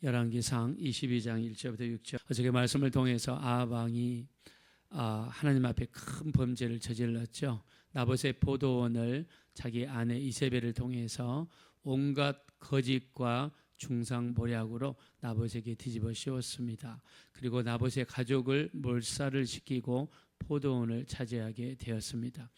열왕기상 22장 1절부터 6절. 어저께 말씀을 통해서 아합 왕이 하나님 앞에 큰 범죄를 저질렀죠. 나봇의 포도원을 자기 아내 이세벨을 통해서 온갖 거짓과 중상모략으로 나봇에게 뒤집어 씌웠습니다. 그리고 나봇의 가족을 몰살을 시키고 포도원을 차지하게 되었습니다.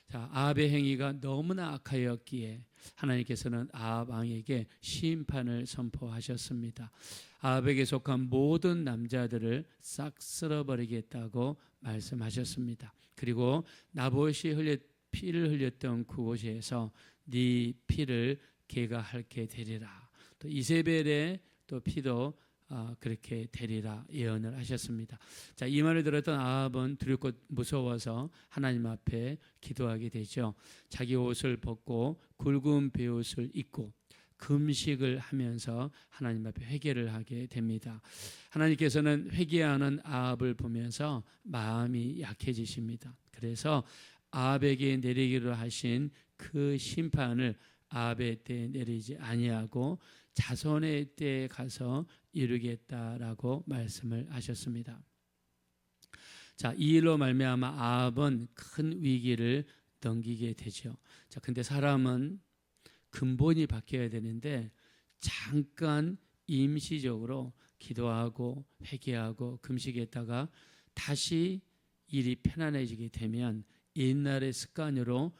자, 아합의 행위가 너무나 악하였기에 하나님께서는 아합 왕에게 심판을 선포하셨습니다. 아합에게 속한 모든 남자들을 싹 쓸어버리겠다고 말씀하셨습니다. 그리고 나봇이 피를 흘렸던 그곳에서 네 피를 계가하게 되리라. 또 이세벨의 또 피도 그렇게 되리라 예언을 하셨습니다. 자, 이 말을 들었던 아합은 두렵고 무서워서 하나님 앞에 기도하게 되죠. 자기 옷을 벗고 굵은 베옷을 입고 금식을 하면서 하나님 앞에 회개를 하게 됩니다. 하나님께서는 회개하는 아합을 보면서 마음이 약해지십니다. 그래서 아합에게 내리기로 하신 그 심판을 아합의 때에 내리지 아니하고 자손의 때에 가서 이루겠다라고 말씀을 하셨습니다. 자, 이 일로 말미암아 아합은 큰 위기를 넘기게 되죠. 자, 근데 사람은 근본이 바뀌어야 되는데 잠깐 임시적으로 기도하고 회개하고 금식했다가 다시 일이 편안해지게 되면 옛날의 습관으로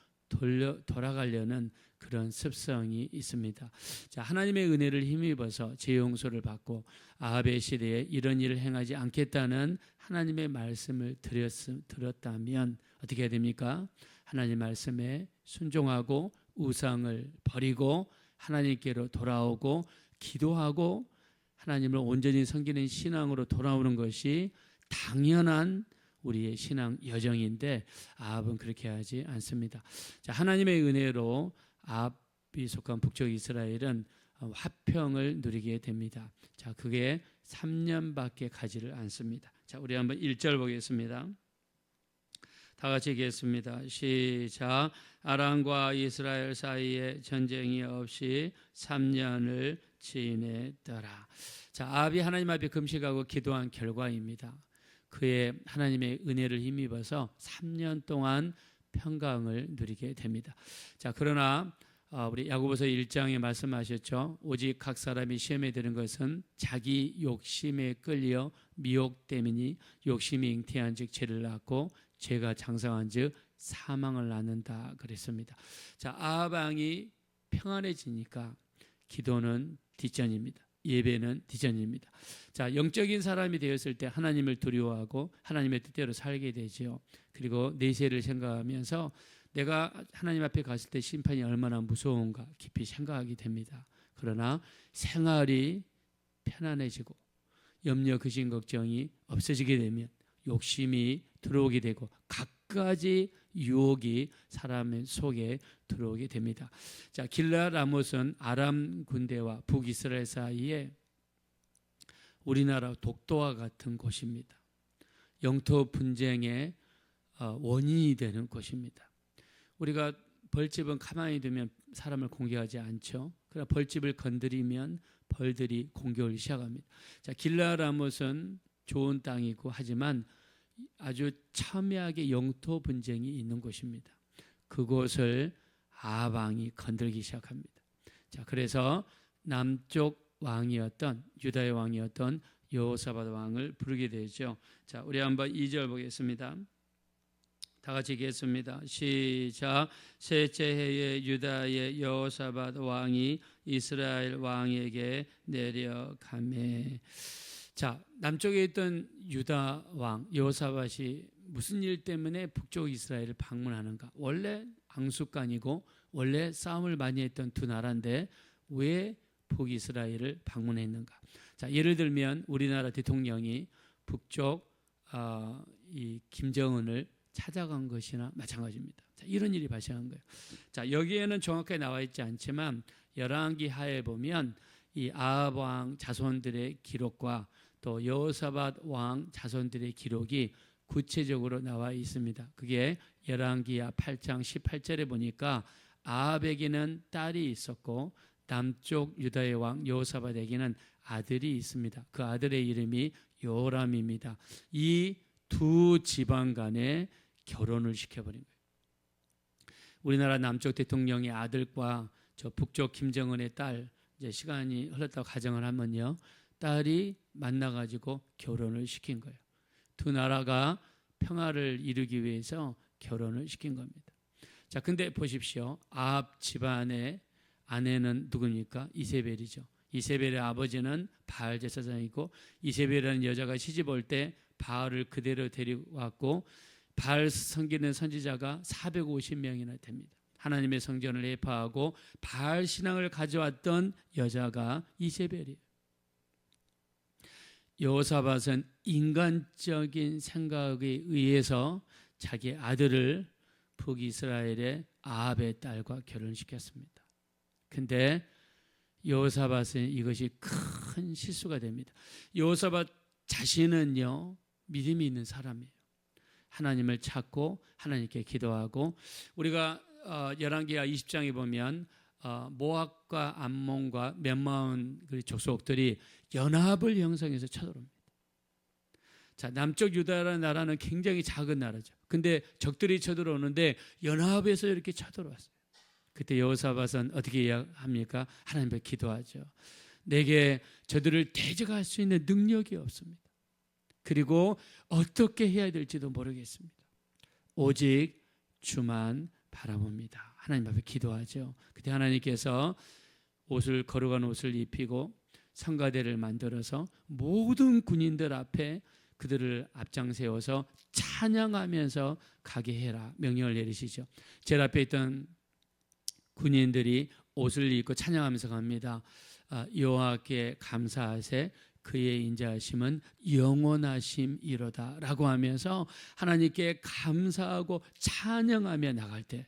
돌아가려는 그런 습성이 있습니다. 자, 하나님의 은혜를 힘입어서 죄 용서를 받고 아합의 시대에 이런 일을 행하지 않겠다는 하나님의 말씀을 들었다면 어떻게 해야 됩니까? 하나님 말씀에 순종하고 우상을 버리고 하나님께로 돌아오고 기도하고 하나님을 온전히 섬기는 신앙으로 돌아오는 것이 당연한 우리의 신앙 여정인데 아합은 그렇게 하지 않습니다. 자, 하나님의 은혜로 아합이 속한 북쪽 이스라엘은 화평을 누리게 됩니다. 자, 그게 3년밖에 가지를 않습니다. 자, 우리 한번 1절 보겠습니다. 다 같이 읽겠습니다. 시작. 아람과 이스라엘 사이에 전쟁이 없이 3년을 지내더라. 자, 아합이 하나님 앞에 금식하고 기도한 결과입니다. 그의 하나님의 은혜를 힘입어서 3년 동안 평강을 누리게 됩니다. 자, 그러나 우리 야고보서 1장에 말씀하셨죠. 오직 각 사람이 시험에 드는 것은 자기 욕심에 끌려 미혹됨이니 욕심이 잉태한 즉 죄를 낳고 죄가 장성한 즉 사망을 낳는다 그랬습니다. 자, 아합 왕이 평안해지니까 기도는 뒷전입니다. 예배는 뒷전입니다. 자, 영적인 사람이 되었을 때 하나님을 두려워하고 하나님의 뜻대로 살게 되죠. 그리고 내세를 생각하면서 내가 하나님 앞에 갔을 때 심판이 얼마나 무서운가 깊이 생각하게 됩니다. 그러나 생활이 편안해지고 염려, 근심, 걱정이 없어지게 되면 욕심이 들어오게 되고 갖가지 유혹이 사람의 속에 들어오게 됩니다. 자, 길르앗 라못은 아람 군대와 북이스라엘 사이에 우리나라 독도와 같은 곳입니다. 영토 분쟁의 원인이 되는 곳입니다. 우리가 벌집은 가만히 두면 사람을 공격하지 않죠. 그러나 벌집을 건드리면 벌들이 공격을 시작합니다. 자, 길르앗 라못은 좋은 땅이고 하지만 아주 첨예하게 영토 분쟁이 있는 곳입니다. 그곳을 아합 왕이 건들기 시작합니다. 자, 그래서 남쪽 왕이었던 유다의 왕이었던 여호사밧 왕을 부르게 되죠. 자, 우리 한번 2절 보겠습니다. 다 같이 읽겠습니다. 시작. 셋째 해에 유다의 여호사밧 왕이 이스라엘 왕에게 내려가매. 자, 남쪽에 있던 유다 왕 여호사밧이 무슨 일 때문에 북쪽 이스라엘을 방문하는가? 원래 앙숙간이고 원래 싸움을 많이 했던 두 나라인데 왜 북이스라엘을 방문했는가? 자, 예를 들면 우리나라 대통령이 북쪽 이 김정은을 찾아간 것이나 마찬가지입니다. 자, 이런 일이 발생한 거예요. 자, 여기에는 정확하게 나와 있지 않지만 열왕기 하에 보면 이 아합 왕 자손들의 기록과 또 여호사밧 왕 자손들의 기록이 구체적으로 나와 있습니다. 그게 열왕기하 8장 18절에 보니까 아합에게는 딸이 있었고 남쪽 유다의 왕 여호사밧에게는 아들이 있습니다. 그 아들의 이름이 요람입니다. 이 두 지방 간에 결혼을 시켜버린 거예요. 우리나라 남쪽 대통령의 아들과 저 북쪽 김정은의 딸, 이제 시간이 흘렀다고 가정을 하면요, 딸이 만나가지고 결혼을 시킨 거예요. 두 나라가 평화를 이루기 위해서 결혼을 시킨 겁니다. 자, 근데 보십시오. 아합 집안의 아내는 누굽니까? 이세벨이죠. 이세벨의 아버지는 바알 제사장이고, 이세벨이라는 여자가 시집 올 때 바알을 그대로 데리고 왔고, 바알 섬기는 선지자가 450명이나 됩니다. 하나님의 성전을 해파하고 바알 신앙을 가져왔던 여자가 이세벨이에요. 여호사밧은 인간적인 생각에 의해서 자기 아들을 북이스라엘의 아합의 딸과 결혼시켰습니다. 근데 여호사밧은 이것이 큰 실수가 됩니다. 여호사밧 자신은요, 믿음이 있는 사람이에요. 하나님을 찾고 하나님께 기도하고, 우리가 열왕기하 20장에 보면 모압과 암몬과 멤마온 그 족속들이 연합을 형성해서 쳐들어옵니다. 자, 남쪽 유다라는 나라는 굉장히 작은 나라죠. 근데 적들이 쳐들어오는데 연합해서 이렇게 쳐들어왔어요. 그때 여호사밧은 어떻게 합니까? 하나님께 기도하죠. 내게 저들을 대적할 수 있는 능력이 없습니다. 그리고 어떻게 해야 될지도 모르겠습니다. 오직 주만 바라봅니다. 하나님 앞에 기도하죠. 그때 하나님께서 거룩한 옷을 입히고 성가대를 만들어서 모든 군인들 앞에 그들을 앞장 세워서 찬양하면서 가게 해라 명령을 내리시죠. 제일 앞에 있던 군인들이 옷을 입고 찬양하면서 갑니다. 여호와께 감사하세, 그의 인자하심은 영원하심이로다 라고 하면서 하나님께 감사하고 찬양하며 나갈 때,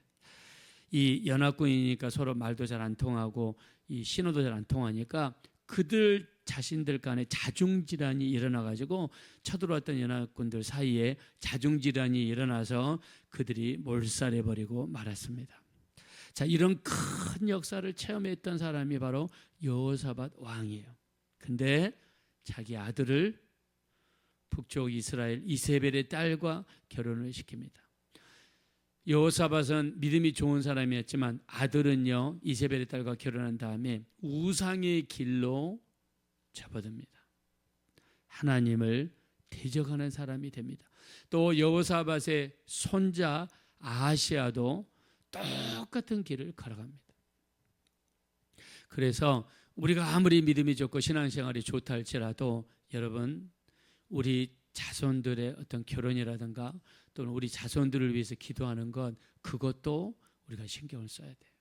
이 연합군이니까 서로 말도 잘 안 통하고 이 신호도 잘 안 통하니까 그들 자신들 간에 자중질환이 일어나가지고 쳐들어왔던 연합군들 사이에 자중질환이 일어나서 그들이 몰살해버리고 말았습니다. 자, 이런 큰 역사를 체험했던 사람이 바로 여호사밧 왕이에요. 근데 자기 아들을 북쪽 이스라엘 이세벨의 딸과 결혼을 시킵니다. 여호사밧은 믿음이 좋은 사람이었지만 아들은요, 이세벨의 딸과 결혼한 다음에 우상의 길로 접어듭니다. 하나님을 대적하는 사람이 됩니다. 또 여호사밧의 손자 아하시아도 똑같은 길을 걸어갑니다. 그래서 우리가 아무리 믿음이 좋고 신앙생활이 좋다 할지라도 여러분, 우리 자손들의 어떤 결혼이라든가 또는 우리 자손들을 위해서 기도하는 것, 그것도 우리가 신경을 써야 돼요.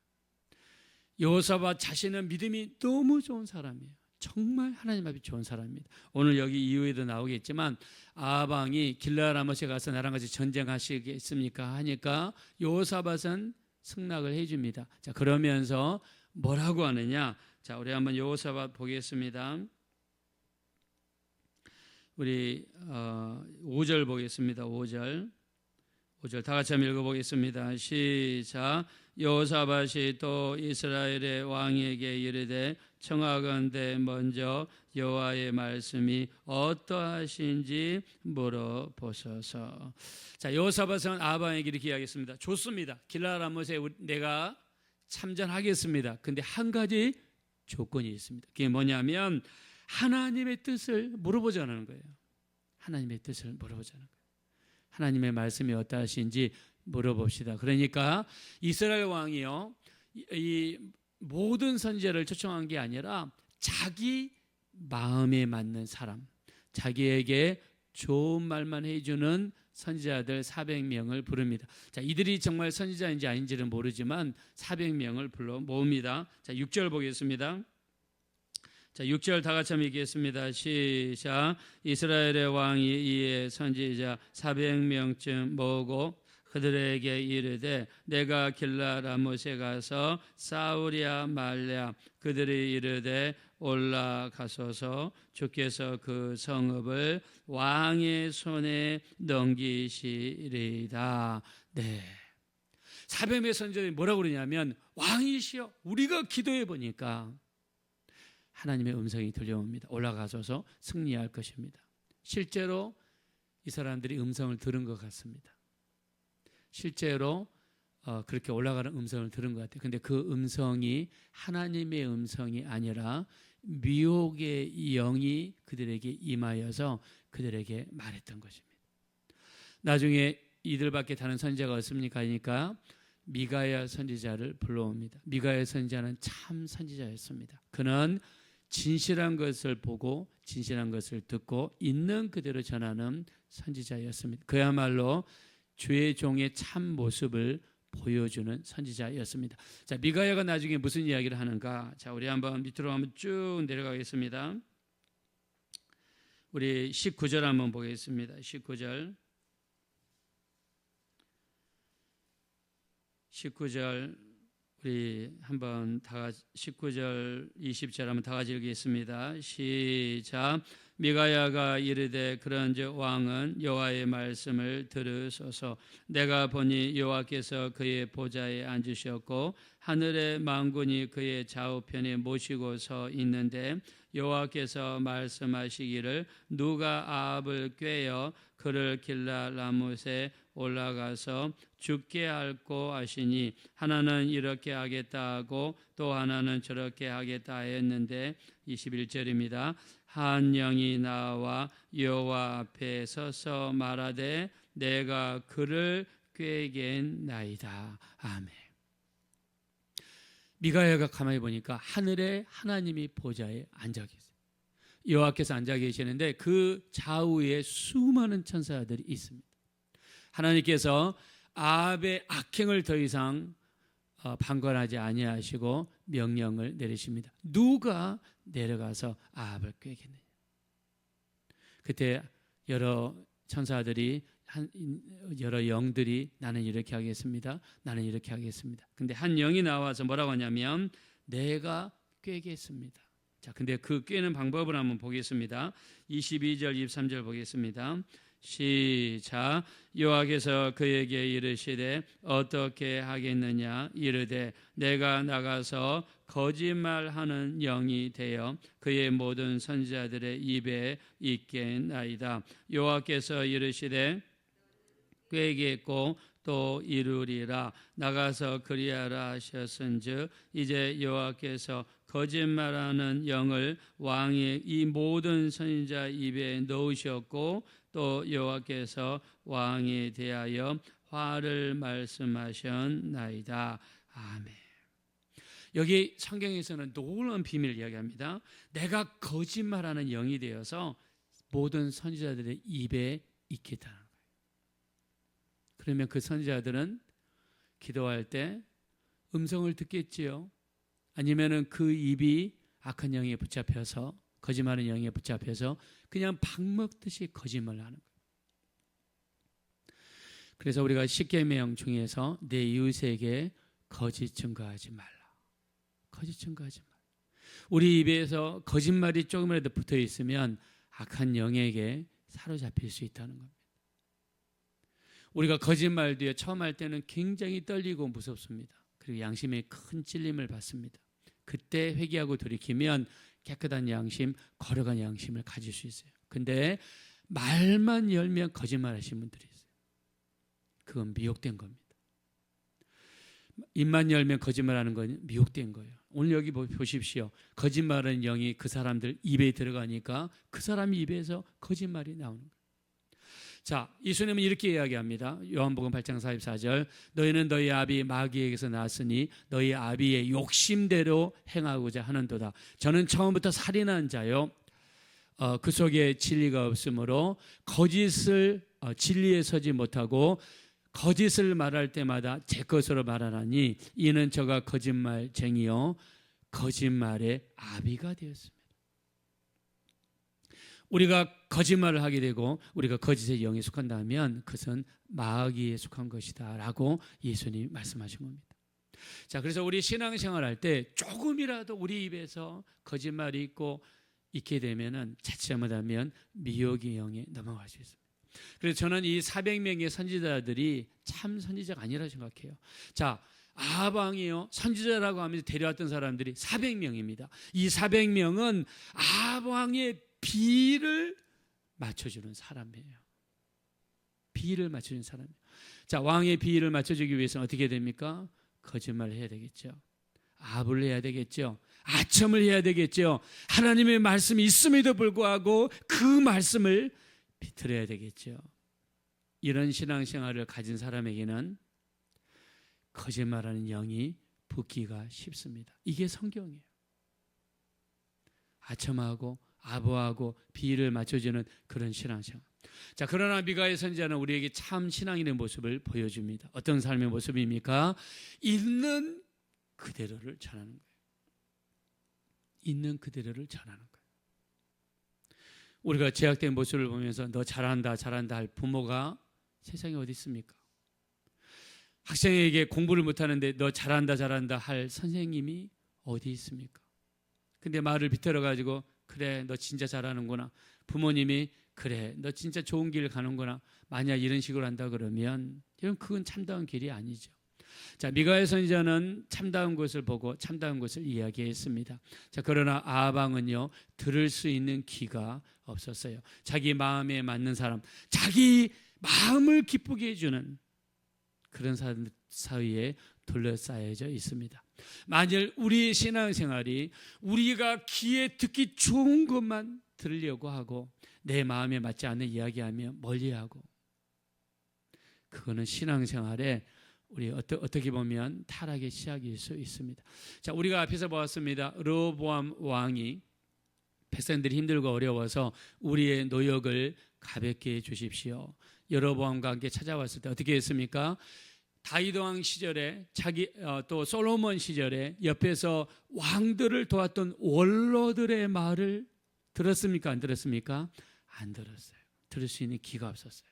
여호사밧 자신은 믿음이 너무 좋은 사람이에요. 정말 하나님 앞이 좋은 사람입니다. 오늘 여기 이후에도 나오겠지만 아합 왕이 길르앗 라못에 가서 나랑 같이 전쟁하시겠습니까 하니까 여호사밧은 승낙을 해줍니다. 자, 그러면서 뭐라고 하느냐? 자, 우리 한번 여호사밧 보겠습니다. 우리 5절 보겠습니다. 5절 다 같이 한번 읽어보겠습니다. 시작. 여호사밧이 또 이스라엘의 왕에게 이르되 청하건대 먼저 여호와의 말씀이 어떠하신지 물어보소서. 자, 여호사밧은 아합 왕에게 이렇게 이야기했습니다. 좋습니다. 길르앗 라못에 내가 참전하겠습니다. 근데 한 가지 조건이 있습니다. 그게 뭐냐면 하나님의 뜻을 물어보자는 거예요. 하나님의 뜻을 물어보자는 거예요. 하나님의 말씀이 어떠하신지 물어봅시다. 그러니까 이스라엘 왕이요, 이 모든 선지자를 초청한 게 아니라 자기 마음에 맞는 사람, 자기에게 좋은 말만 해주는 선지자들 400명을 부릅니다. 자, 이들이 정말 선지자인지 아닌지는 모르지만 400명을 불러 모읍니다. 자, 6절 보겠습니다. 자, 6절 다 같이 한번 읽겠습니다. 시작. 이스라엘의 왕이 이에 선지자 400명쯤 모으고 그들에게 이르되 내가 길르앗 라못에 가서 싸우랴 말랴. 그들이 이르되 올라가소서. 주께서 그 성읍을 왕의 손에 넘기시리이다. 네. 400명 선지자들이 뭐라고 그러냐면 왕이시여 우리가 기도해 보니까 하나님의 음성이 들려옵니다. 올라가셔서 승리할 것입니다. 실제로 이 사람들이 음성을 들은 것 같습니다. 실제로 그렇게 올라가는 음성을 들은 것 같아요. 근데 그 음성이 하나님의 음성이 아니라 미혹의 영이 그들에게 임하여서 그들에게 말했던 것입니다. 나중에 이들밖에 다른 선지자가 없습니까? 하니까 미가야 선지자를 불러옵니다. 미가야 선지자는 참 선지자였습니다. 그는 진실한 것을 보고 진실한 것을 듣고 있는 그대로 전하는 선지자였습니다. 그야말로 주의 종의 참 모습을 보여주는 선지자였습니다. 자, 미가야가 나중에 무슨 이야기를 하는가? 자, 우리 한번 밑으로 한번 쭉 내려가겠습니다. 우리 19절 한번 보겠습니다. 19절 우리 한번 다 같이 19절 20절 한번 다 같이 읽겠습니다. 시작. 미가야가 이르되 그런즉 왕은 여호와의 말씀을 들으소서. 내가 보니 여호와께서 그의 보좌에 앉으셨고 하늘의 만군이 그의 좌우편에 모시고 서 있는데 여호와께서 말씀하시기를 누가 아합을 꾀어 그를 길라 라못에 올라가서 죽게 할고 하시니 하나는 이렇게 하겠다 하고 또 하나는 저렇게 하겠다 했는데 21절입니다. 한 영이 나와 여호와 앞에 서서 말하되 내가 그를 꾀겠나이다. 아멘. 미가야가 가만히 보니까 하늘에 하나님이 보좌에 앉아 계세요. 여호와께서 앉아 계시는데 그 좌우에 수많은 천사들이 있습니다. 하나님께서 아합의 악행을 더 이상 방관하지 아니하시고 명령을 내리십니다. 누가 내려가서 아합을 꾀겠느냐. 그때 여러 천사들이 여러 영들이 나는 이렇게 하겠습니다. 나는 이렇게 하겠습니다. 근데 한 영이 나와서 뭐라고 하냐면 내가 꾀겠습니다. 자, 근데 그 꾀는 방법을 한번 보겠습니다. 22절 23절 보겠습니다. 시작. 여호와께서 그에게 이르시되 어떻게 하겠느냐. 이르되 내가 나가서 거짓말하는 영이 되어 그의 모든 선지자들의 입에 있겠나이다. 여호와께서 이르시되 꾀겠고 또 이루리라. 나가서 그리하라 하셨은즉 이제 여호와께서 거짓말하는 영을 왕의 이 모든 선지자 입에 넣으셨고 또 여호와께서 왕에 대하여 화를 말씀하셨나이다. 아멘. 여기 성경에서는 놀라운 비밀을 이야기합니다. 내가 거짓말하는 영이 되어서 모든 선지자들의 입에 있겠다는 거예요. 그러면 그 선지자들은 기도할 때 음성을 듣겠지요. 아니면은 그 입이 악한 영에 붙잡혀서 거짓말하는 영에 붙잡혀서 그냥 밥 먹듯이 거짓말을 하는 거예요. 그래서 우리가 십계명 중에서 내 이웃에게 거짓 증거하지 말라. 거짓 증거하지 말라. 우리 입에서 거짓말이 조금이라도 붙어 있으면 악한 영에게 사로잡힐 수 있다는 겁니다. 우리가 거짓말 뒤에 처음 할 때는 굉장히 떨리고 무섭습니다. 그리고 양심에 큰 찔림을 받습니다. 그때 회개하고 돌이키면 깨끗한 양심, 거룩한 양심을 가질 수 있어요. 근데 말만 열면 거짓말 하시는 분들이 있어요. 그건 미혹된 겁니다. 입만 열면 거짓말하는 건 미혹된 거예요. 오늘 여기 보십시오. 거짓말하는 영이 그 사람들 입에 들어가니까 그 사람 입에서 거짓말이 나오는 거예요. 자, 예수님은 이렇게 이야기합니다. 요한복음 8장 44절 너희는 너희 아비 마귀에게서 났으니 너희 아비의 욕심대로 행하고자 하는도다. 저는 처음부터 살인한 자요. 그 속에 진리가 없으므로 거짓을 진리에 서지 못하고 거짓을 말할 때마다 제 것으로 말하나니 이는 저가 거짓말쟁이요 거짓말의 아비가 되었습니다. 우리가 거짓말을 하게 되고 우리가 거짓의 영에 속한다면 그것은 마귀에 속한 것이다 라고 예수님이 말씀하신 겁니다. 자, 그래서 우리 신앙생활 할 때 조금이라도 우리 입에서 거짓말이 있게 되면은 자칫 잘못하면 미혹의 영에 넘어갈 수 있습니다. 그래서 저는 이 400명의 선지자들이 참 선지자가 아니라고 생각해요. 자, 아합 왕이요, 선지자라고 하면서 데려왔던 사람들이 400명입니다. 이 400명은 아합 왕의 비를 맞춰주는 사람이에요. 비를 맞춰주는 사람이에요. 자, 왕의 비를 맞춰주기 위해서는 어떻게 됩니까? 거짓말을 해야 되겠죠. 아합을 해야 되겠죠. 아첨을 해야 되겠죠. 하나님의 말씀이 있음에도 불구하고 그 말씀을 비틀어야 되겠죠. 이런 신앙생활을 가진 사람에게는 거짓말하는 영이 붙기가 쉽습니다. 이게 성경이에요. 아첨하고 아부하고 비를 맞춰주는 그런 신앙생활. 자, 그러나 미가의 선지자는 우리에게 참 신앙인의 모습을 보여줍니다. 어떤 삶의 모습입니까? 있는 그대로를 전하는 거예요. 있는 그대로를 전하는 거예요. 우리가 제약된 모습을 보면서 너 잘한다 잘한다 할 부모가 세상에 어디 있습니까? 학생에게 공부를 못하는데 너 잘한다 잘한다 할 선생님이 어디 있습니까? 근데 말을 비틀어 가지고 그래 너 진짜 잘하는구나, 부모님이 그래 너 진짜 좋은 길 가는구나, 만약 이런 식으로 한다 그러면 그건 참다운 길이 아니죠. 자, 미가의 선지자는 참다운 것을 보고 참다운 것을 이야기했습니다. 자, 그러나 아합 왕은요, 들을 수 있는 귀가 없었어요. 자기 마음에 맞는 사람, 자기 마음을 기쁘게 해주는 그런 사람들 사이에 둘러싸여져 있습니다. 만일 우리의 신앙생활이 우리가 귀에 듣기 좋은 것만 들으려고 하고 내 마음에 맞지 않는 이야기하며 멀리하고, 그거는 신앙생활에 우리 어떻게 보면 타락의 시작일 수 있습니다. 자, 우리가 앞에서 보았습니다. 르호보암 왕이 백성들이 힘들고 어려워서 우리의 노역을 가볍게 해 주십시오. 여로보암과 함께 찾아왔을 때 어떻게 했습니까? 다윗 왕 시절에 또 솔로몬 시절에 옆에서 왕들을 도왔던 원로들의 말을 들었습니까? 안 들었습니까? 안 들었어요. 들을 수 있는 귀가 없었어요.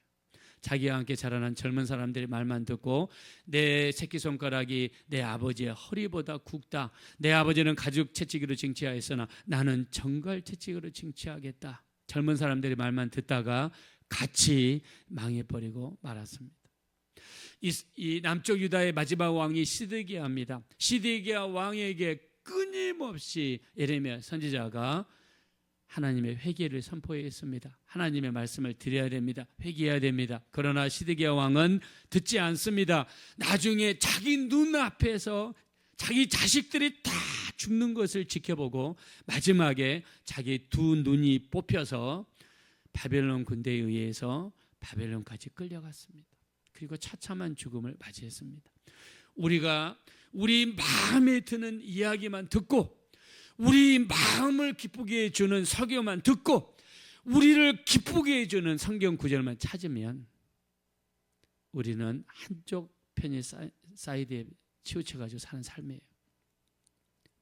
자기와 함께 자라난 젊은 사람들의 말만 듣고 내 새끼손가락이 내 아버지의 허리보다 굵다, 내 아버지는 가죽 채찍으로 징치하였으나 나는 정갈 채찍으로 징치하겠다, 젊은 사람들의 말만 듣다가 같이 망해버리고 말았습니다. 이 남쪽 유다의 마지막 왕이 시드기야입니다. 시드기야 왕에게 끊임없이 예레미야 선지자가 하나님의 회개를 선포했습니다. 하나님의 말씀을 드려야 됩니다. 회개해야 됩니다. 그러나 시드기야 왕은 듣지 않습니다. 나중에 자기 눈앞에서 자기 자식들이 다 죽는 것을 지켜보고 마지막에 자기 두 눈이 뽑혀서 바벨론 군대에 의해서 바벨론까지 끌려갔습니다. 그리고 처참한 죽음을 맞이했습니다. 우리가 우리 마음에 드는 이야기만 듣고 우리 마음을 기쁘게 해주는 설교만 듣고 우리를 기쁘게 해주는 성경 구절만 찾으면 우리는 한쪽 편의 사이드에 치우쳐가지고 사는 삶이에요.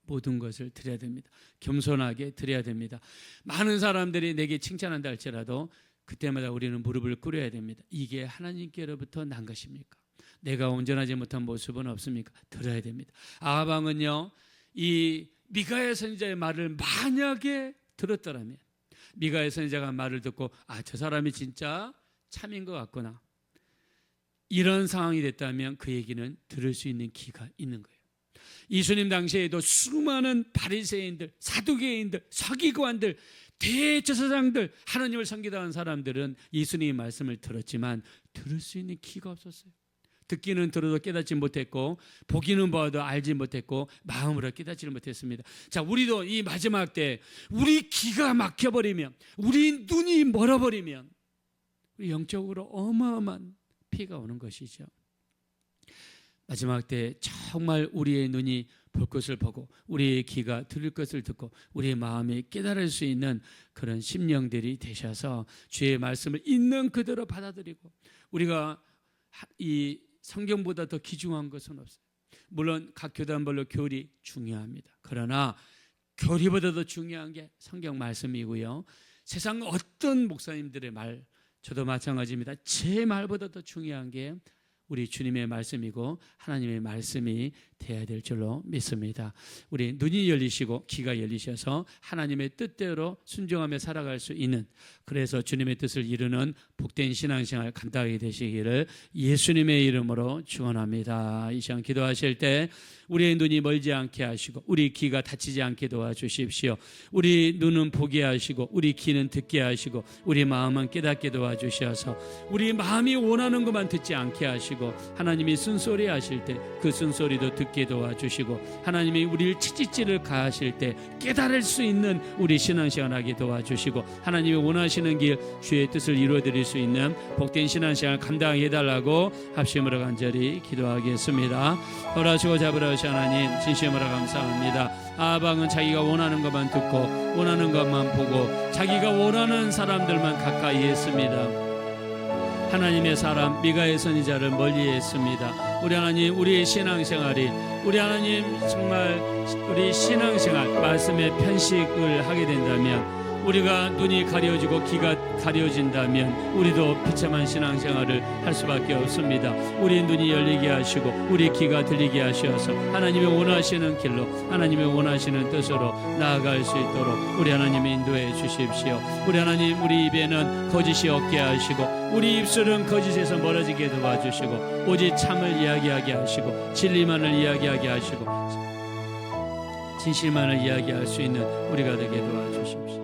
모든 것을 드려야 됩니다. 겸손하게 드려야 됩니다. 많은 사람들이 내게 칭찬한다 할지라도 그때마다 우리는 무릎을 꿇어야 됩니다. 이게 하나님께로부터 난 것입니까? 내가 온전하지 못한 모습은 없습니까? 들어야 됩니다. 아합 왕은요, 이 미가의 선지자의 말을 만약에 들었더라면, 미가의 선지자가 말을 듣고 저 사람이 진짜 참인 것 같구나, 이런 상황이 됐다면 그 얘기는 들을 수 있는 귀가 있는 거예요. 예수님 당시에도 수많은 바리새인들, 사두개인들, 서기관들, 대제사장들, 하나님을 섬기다는 사람들은 예수님의 말씀을 들었지만 들을 수 있는 귀가 없었어요. 듣기는 들어도 깨닫지 못했고 보기는 봐도 알지 못했고 마음으로 깨닫지를 못했습니다. 자, 우리도 이 마지막 때 우리 귀가 막혀버리면, 우리 눈이 멀어버리면 우리 영적으로 어마어마한 피해가 오는 것이죠. 마지막 때 정말 우리의 눈이 볼 것을 보고 우리의 귀가 들을 것을 듣고 우리의 마음이 깨달을 수 있는 그런 심령들이 되셔서 주의 말씀을 있는 그대로 받아들이고, 우리가 이 성경보다 더 귀중한 것은 없어요. 물론 각 교단별로 교리 중요합니다. 그러나 교리보다 더 중요한 게 성경 말씀이고요. 세상 어떤 목사님들의 말, 저도 마찬가지입니다. 제 말보다 더 중요한 게 우리 주님의 말씀이고 하나님의 말씀이 돼야 될 줄로 믿습니다. 우리 눈이 열리시고 귀가 열리셔서 하나님의 뜻대로 순종하며 살아갈 수 있는, 그래서 주님의 뜻을 이루는 복된 신앙생활 감당하게 되시기를 예수님의 이름으로 축원합니다. 이 시간 기도하실 때 우리의 눈이 멀지 않게 하시고 우리 귀가 다치지 않게 도와주십시오. 우리 눈은 보게 하시고 우리 귀는 듣게 하시고 우리 마음은 깨닫게 도와주셔서 우리 마음이 원하는 것만 듣지 않게 하시고 하나님이 쓴소리 하실 때 그 쓴소리도 듣게 도와주시고 하나님이 우리를 치짓질을 가하실 때 깨달을 수 있는 우리 신앙생활 하게 도와주시고 하나님이 원하시는 길 주의 뜻을 이루어드릴 수 있는 복된 신앙생활 감당하게 해달라고 합심으로 간절히 기도하겠습니다. 허락하시고 잡으라시 하나님 진심으로 감사합니다. 아방은 자기가 원하는 것만 듣고 원하는 것만 보고 자기가 원하는 사람들만 가까이 했습니다. 하나님의 사람 미가의 선지자를 멀리했습니다. 우리 하나님, 우리의 신앙생활이, 우리 하나님 정말 우리 신앙생활 말씀의 편식을 하게 된다면, 우리가 눈이 가려지고 귀가 가려진다면 우리도 비참한 신앙생활을 할 수밖에 없습니다. 우리 눈이 열리게 하시고 우리 귀가 들리게 하셔서 하나님의 원하시는 길로 하나님의 원하시는 뜻으로 나아갈 수 있도록 우리 하나님이 인도해 주십시오. 우리 하나님, 우리 입에는 거짓이 없게 하시고 우리 입술은 거짓에서 멀어지게 도와주시고 오직 참을 이야기하게 하시고 진리만을 이야기하게 하시고 진실만을 이야기할 수 있는 우리가 되게 도와주십시오.